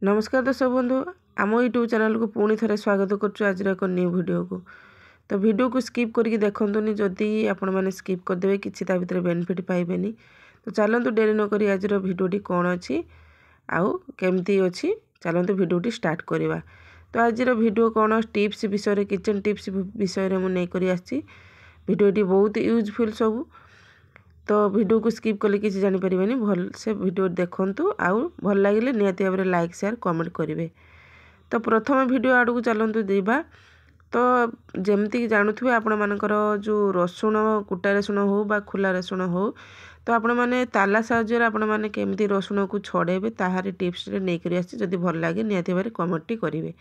नमस्कार दर्शक बंधु आम यूट्यूब चैनल को पुणी थे स्वागत करुँ आज एक न्यू वीडियो को। तो वीडियो को स्किप करके देखंतुनी जदि आपण मैंने स्किप करदे कि भर बेनिफिट पाइबेनी। तो चलतु डेरी नक आज भिडियोटी कौन अच्छी आउ केमती अच्छी चलतु भिडियोटी स्टार्ट करवा। तो आज वीडियो कौन टिप्स विषय किचन टिप्स विषय में नहीं आसी भिडियोटी बहुत यूजफुल सब। तो वीडियो को स्किप कले किसी जानीपर भल से वीडियो देखु आउ भल लगे निहाती भाव लाइक शेयर कमेंट करेंगे। तो प्रथम वीडियो आड़ को चलतु देवा। तो जमती जानूे आपण मानकर जो रसुण कुटा रसुण हो बा खुला रसुण हो तो आपण मैंने ताला साहाଯ୍य आपण मैंने केमती रसुण को छड़ेबे ताहारी टिप्स नहीं आसी भल लगे निहाती भाव कमेंट करेंगे।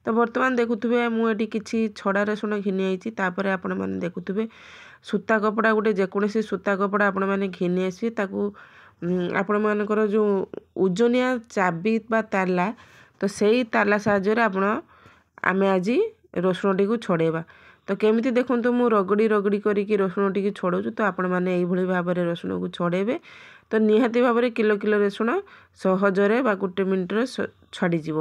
तो बर्तमान देखुए मुझे किसी छड़ा रसुण घिनी आई आपण मैंने देखुए सूता कपड़ा गोटे जेकोसी सूता कपड़ा आपण मैंने घिनी आसवे ताकू आपण मानकर जो ओजनिया चाबी बा ताला तो सही ताला साहाଯ୍य आपण आमे आज रसुण टी छड़ेबा। तो केमिति देखंतु मु रगड़ी रगड़ी करिकी रसुण टी छड़ाऊँ। तो आपण मैंने यही भाव में रसुण को छड़ेबे तो निहाती भाव में किलो किलो रसुण सहजरे बा गोटे मिनिट्रे छाड़ीजी।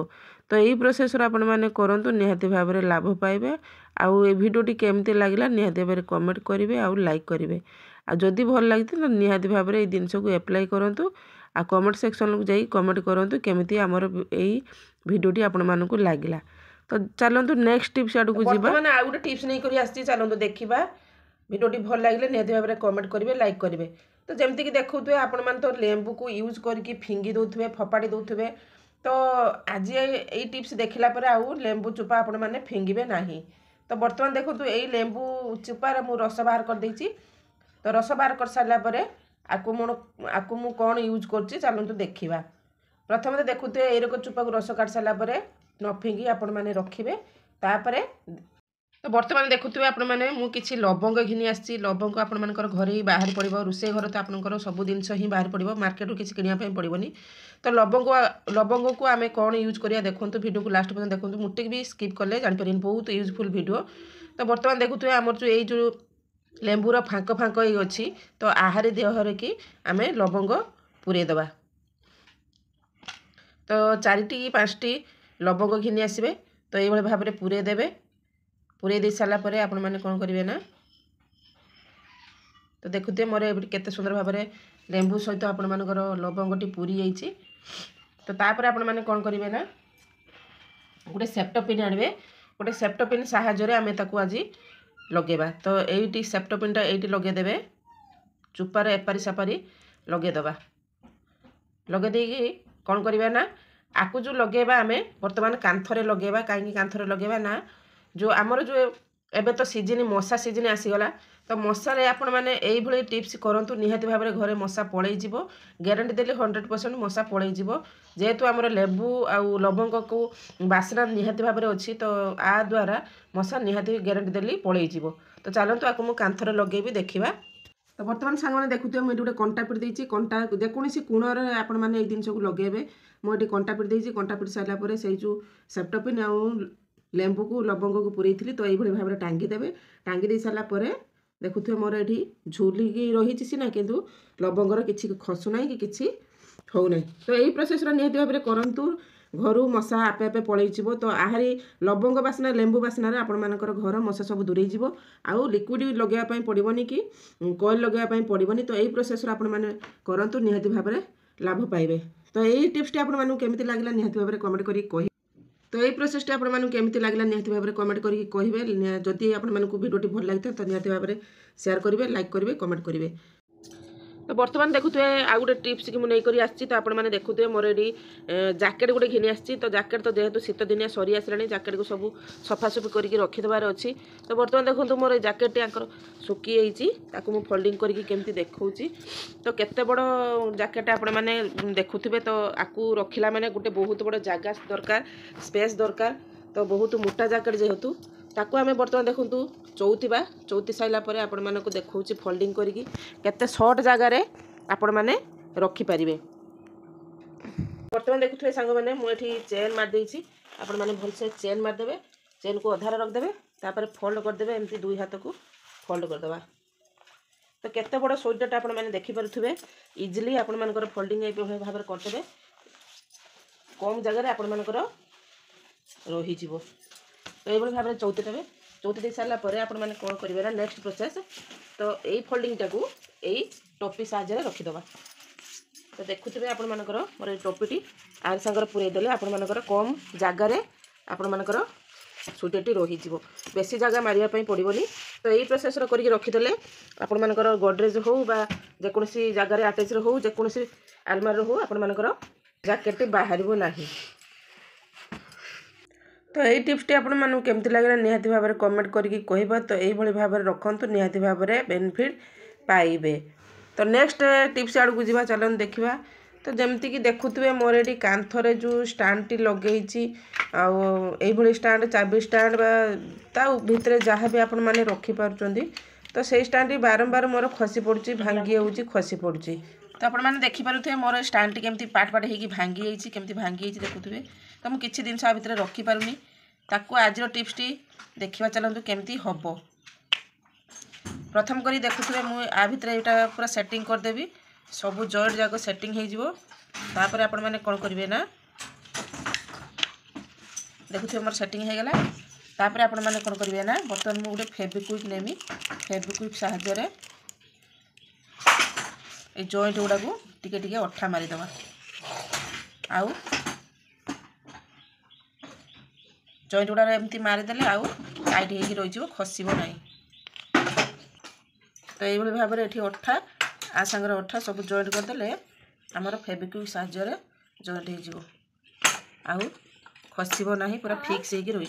तो यही प्रोसेस आपण मैंने करंतु निहाती भाव में लाभ पाइबे। आउ ए भिडियोटी केमती लागला निहाती भाव में कमेंट करेंगे आउ लाइक करेंगे। आ जदि भल लगी तो निहाती भाव में जिनस को एप्लाई करूँ आ कमेंट सेक्शन को जाई कमेंट करूँ केमती आमर यही भिडियोटी आपण मानकु लागला। तो चलतु नेक्स्ट टिप्स आड़ को जीवा। माने आ गोटे टिप्स नहीं करी आछि चलतु देखिबा। भिडियोटी भल लगे निहाती भाव में कमेंट करेंगे लाइक करेंगे। तो जमती कि देखुए आपण मैंने तो लेंबू को यूज करके फिंगी दौथे फपाड़ी दौथे। तो आज यही टिप्स देखला पर आउ लेंबू चोपा आपण मैंने फिंगे ना। तो बर्तमान देखो यही लेंबू चोपार मु रस बाहर कर देछि। तो रस बाहर कर सारापर आकु मु कौन यूज कर चलतु देखा। प्रथम तो देखुए यही चोपा को रस काट सारापर न फिंगी आपण मैंने रखिए तापर। तो बर्तमान देखुए आपण मैंने मु किछि लवंग घिनी आसी लवंग आपण मानकर घरे ही बाहर पड़ो रोषे घर तो आपंकर सब जिनस ही बाहर पड़ो मार्केट रू किसी किनापी पड़ोनी। तो लवंग को आम कौन यूज करिया देखो वीडियो को लास्ट पर्यंत देखो मुझे भी स्किप कले जापर बहुत यूजफुल वीडियो। तो बर्तमान देखुए आमर जो यही लेंबूर फांक फांक ये अच्छी तो आहारी देहर कि आम लवंग पूरेदवा। तो 4टी कि 5टी लवंग घिनी आसबे। तो ये भाव में पूरे देवे पूरे दे सारापर आपण मैंने कौन करेंगे ना। तो देखुए मोर केते सुंदर भाव में लेंबू सहित आपण मानकर लवंगटी पूरी जाइए। तो तापर आपण मैंने कौन करेंगे ना गोटे सेप्टोपिन आनबे गोटे सेप्टोपिन साहाଯ୍य आम ताकू आज लगेबा। तो यही सेप्टोपिनटा यही लगेदेवे चुपार एपारी सापारी लगेदबा। लगेदी कौन करवा ना आकु जो लगेबा आम बर्तमान कांथरे लगेबा। कहीं कांथरे लगेबा ना जो आमर जो एबे तो सीजन मशा सीजन आसीगला। तो मशार आपण मैंने यही टिप्स करूँ निहाती भाव में घरे मशा पलैज ग्यारंटी देली 100% मशा पलैज। जेहेतु आमर लेबू आउ लवंग को बासना निहाती भाव में अच्छी तो आ द्वारा मशा निहाती ग्यारंटी देली पलैज। तो चलतु आपको मुझे कांथरे लगेबी देखा। तो बर्तमान सांग मैंने देखुए मुझे गोटे कंटा पिट देती कंटा जेकोसी कोणर आपण मैंने ये जिनस को लगेबे मुझे कंटा पिट देती कंटा पिट सारापर से जो सेप्टोपिन आउ लेंबू को लवंग को पूरी थी। तो यही भाव में टांगीदेवे टांगी दे सारापर देखुए मोर ये झुलिकी रही सीना किंतु लवंगर किसी खसुना कि किसी होना। तो यही प्रोसेस निहाती भाव में करूँ घर मशा आपे आपे पलैज। तो आहारी लवंग बासना लेंबू बासना आपण मानकर घर मशा सब दूरेज आउ लिक्विड लगेवाई पड़ोनी कि कॉइल लगेवाई पड़ोनी। तो यही प्रोसेस आपण मैंने करूँ निहाती भाव में लाभ पाइबे। तो यही टिप्सटी आपण मानू केमती लागला निहाती भाव में कमेंट करी कहि। तो यही प्रोसेसटी आपण मानू केमती लागला निहाती भाव में कमेंट करी कहिबे। जदि आपण मानू वीडियोटी भल लगी तो निहाती भाव में शेयर करेंगे लाइक करेंगे कमेंट करेंगे। तो बर्तमान देखुए आ गोटे टिप्स कि मुझे आसी। तो आपने देखुए मोर ये जैकेट गोटे घिनी आसी। तो जैकेट तो जेहेतु शीत दिनिया सरी आसला जैकेट को सब सफासफी करके रखिदेवार अच्छी। तो बर्तमान देखो मोर जैकेट आंकर सुखी जाइए मुझे फोल्डिंग करके केमती देखा। तो केते बड़ जैकेट आपण मैंने देखुए तो आपको रखला मैंने गोटे बहुत बड़ जगह दरकार स्पेस दरकार। तो बहुत मोटा जैकेट जेहेतु ताकू आम बर्तमान देखु चौथी सारापर आपण मानक देखा फोल्डिंग करके केते शॉर्ट जगार आपण मैंने रखिपारे। बर्तमान देखुए सांग मैंने मुझे चेन मारदे आपण मैंने भलसे चेन मारदेवे चेन को अधार रखदेवे तापर फोल्ड करदे एमती दुई हाथ को फोल्ड करदे। तो केते बड़ स्वेटरटा आपण मैंने देखिपे इजिली आपण मानकर फोल्डिंग भाव में करदे। कम जगह आपण मानकर रही तो ये भाव में चौथी दे सारापर आपण मैंने कौन करेंगे ना नेक्स्ट प्रोसेस तो यही फोल्डिंगटा को यही टोपी साहाଯ୍य रखिदबा। तो देखुथे आपण मानकर मोर ये टोपीटी आर सांगर पूरे देले आपण मानकर कम जगार आपण मानकर सुटेटी रही बेसी जगह मारिया पड़ोनी। तो यही प्रोसेस करके रखीदे आपण मानकर गोडरेज हो जेकोसी जगार आटाच हो जेकोसी आलमार हो आपण मानकर जैकेट बाहर ना। तो यही टिप्सटी आपण मानू केमती लगे निहाती भाव में कमेंट करके कहबा। तो यही भाव में रखु निहाती भाव में बेनिफिट पाइबे। तो नेक्स्ट टिप्स आड़ को जीवा चलन देखा। तो जमती कि देखुए मोर ये कांथरे जो स्टैंड लगे आई स्टैंड चाबी स्टैंड भितर जहाँ भी आपण मैंने रखिपार्टी तो से स्टैंड बारंबार मोर खसी पड़ी भांगी खसी पड़ी। तो आपण मैंने देखिपे मोर स्टैंड केमती पाट पाट होगी भांगी केमती भांगी देखुए। तो मुझे किसी जिन भितर रखिपारूनी ताकू आज टिप्सटी देखा चलतु केमती हम। प्रथम करी देखुए मुझे आ भितर यहाँ पूरा सेटिंग करदेवी सब जॉइंट जाक सेटिंग होपर आपण मैंने कौन करेंगे ना देखुए मोर सेटिंग हो गला। तापर आपण मैंने कौन करेंगे ना बर्तमान मुझे गोटे फेविक्विक नेमी फेविक्विक साहाय्य ये जॉइंट गुड़ा को टिके टिके अठा मारिदबा आउ जॉइंट गुड़ा एमती मारिदेले आउ टाइट हो रही खसब ना। तो ये भाव में ये अठा आ सांगर अठा सब जॉइंट करदे आमर फेविक्विक साहाय्य जॉइंट हो आउ खसब ना पूरा फिक्स हो रही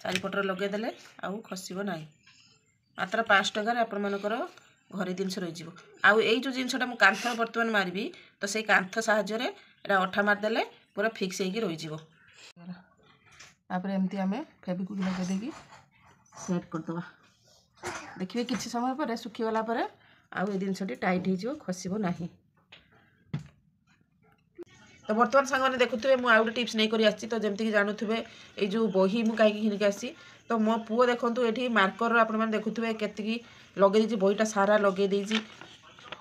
चारिपटर लगेदेले आउ खसब ना। मात्र 5 टकर आपण मानकर घरे जिनस रही आउ यही जो जिनसटा मुझे कांथ बर्तमान मारि तो से कांथ साहाय्य अठा मारिदेले पूरा फिक्स हो रही। एमती आम फेविक्विक लगेदे सेट करदे देखिए किसी समय पर सुखीगला आउ ये जिनसटी टाइट हो खसब ना। तो बर्तमान सांग मैंने देखुए मुझे आउटे टिप्स नहीं करी आसी। तो जमती जानूे ये जो बही मुझे कहीं घिनिक आसी तो मो पुओ देखो ये मार्कर आपण मैंने देखुए केतकी लगे बहीटा सारा लगे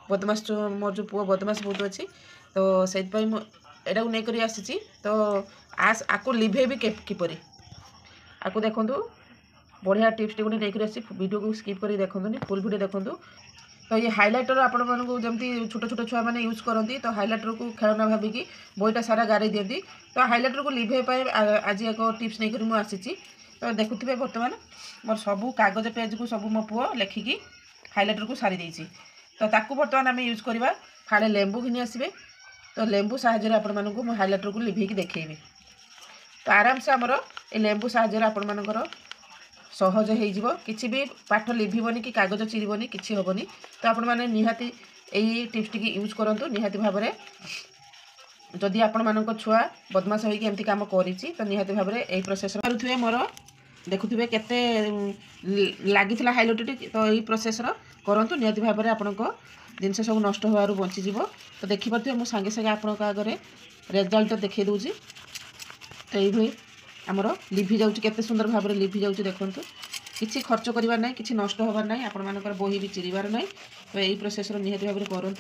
बदमाश मोर जो पुओ बदमाश बहुत अच्छी तो से यहाँ नहीं कर आसी। तो आपको लिभे भी किपरि आपको देखूँ बढ़िया टिप्स टी नहीं कर वीडियो को स्किप कर देखनी फुल वीडियो देखूँ। तो ये हाइलाइटर आपण मानक जमी छोट छोट छुआ मैंने यूज करती तो हाइलाइटर को खेलना भाविकी बहीटा सारा गारे दिखती। तो हाइलाइटर को लिभे आज एक टिप्स नहीं कर आसी। तो देखुए बर्तमान मोर सबू कागज पेज को सब मो पुओ लेखिकी हाइलाइटर को सारी देती। तो ताकू बर्तमान आम यूज करवा फाड़े लेंबू घिनी आसबे। तो लेंबू साहाय्य आपण मानक मो हाइलाइटर को लिभेकी देखेबी। तो आराम से आमर ये लेंबू साहाय्य आपण मानकर सहज हो किसी भी पाठ लिभबनी कि कागज चिरबनी किसी हेनी। तो आपण मैंने निहाती यही टिप्स टी यूज करूँ निहाती भाव में जदि आपण मानक छुआ बदमाश होगी एमती काम करी तो निहाती भाव में यही प्रोसेस करुवे मोर देखुए केते लगी हाइलाइट। तो यही प्रोसेस करूँ निहाती भाव में आपण जिनस सब नष्ट होवर बचीज। तो देखिपे मुझे सांगे सांगे आपण आगे रेजल्ट देखी दूसरी। तो ये आमर लिभि जाऊँ केते सुंदर भाव में लिभि जाऊँ देखूँ किसी खर्च करार ना कि नष्ट होबार ना आपण मानकर बही भी चिरबार ना। तो यही प्रोसेस निहाती भाव में करूँ।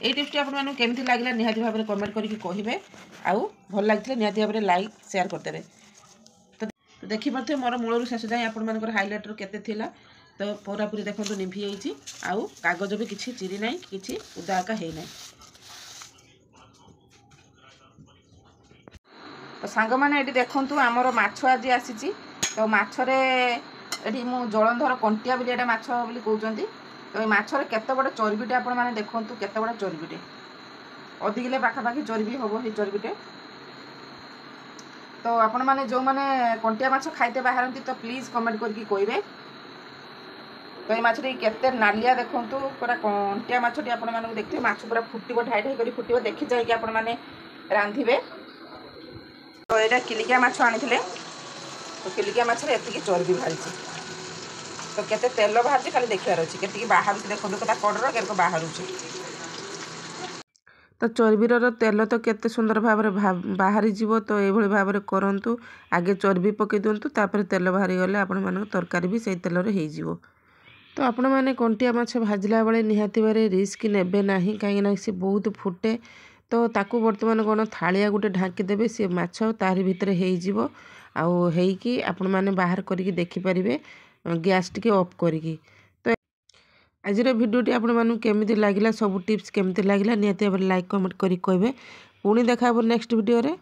ये टिप्सटी आपको केमती लगे निहाती भाव में कमेंट करके कहे आउ भल लगे निहाती भाव में लाइक शेयर करदे। तो देखिपे मोर मूलर शेष जाए आपण मानकर हाइलाइटर केते थिला। तो पूरापूरी देखो निभि जाइए आउ कागज भी किसी चिरी ना कि उदाका है ना। तो सांग मैंने ये देखूँ आमर माछ आज आसी। तो मछरे ये मु जलंधर कंटिया बोली एटा माछ बोली कहते। तो ये मछरे केते बड़ चर्बीटे आपण मैंने देखूँ केते बड़ चर्बीटे अधिकले पाखापाखि चर्बी हम ये चर्बीटे। तो आपण मैंने जो मैंने कंटिया माछ खाइते बाहरती तो प्लीज कमेंट करके कहे। तो ये माछटी केते नालिया देखूँ पूरा कंटिया माछटी आपण मानक देखिए माछ पूरा फुटब ढाई ढाई कर फुटब देखी जाइए आपण मैंने रांधिबे। तो यहाँ किलिकिया माछ आनी तो किलिकिया माछरे एतिकी चर्बी बाहरी। तो केते तेल बाहर खाली देखार अच्छे केतिकी बाहर देखो कड़र केरक बाहर। तो चर्बीर तेल तो केते सुंदर भाव में बाहरी जीव। तो ये भाव में करूँ आगे चर्बी पकई दिंतु तापर तेल बाहरी गले आपण मान तरकारी भी से तेल हो। तो आपण मैंने कंटिया माछ भाजला बेले निहाती भारे रिस्क नेबे नहीं कहीं सी बहुत फुटे तो ताकू बर्तमान कौन थालिया गोटे ढांकीदेवे सी माछ तारि भितर हो आपण मैंने बाहर करके देखिपारे गैस टी ऑफ करी। तो आज भिडियोटी आपण मानू केमिति लागला सब टिप्स केमिति लागला निहाती भारे लाइक कमेंट करी कहबे। पुणी देखा नेक्स्ट वीडियो रे।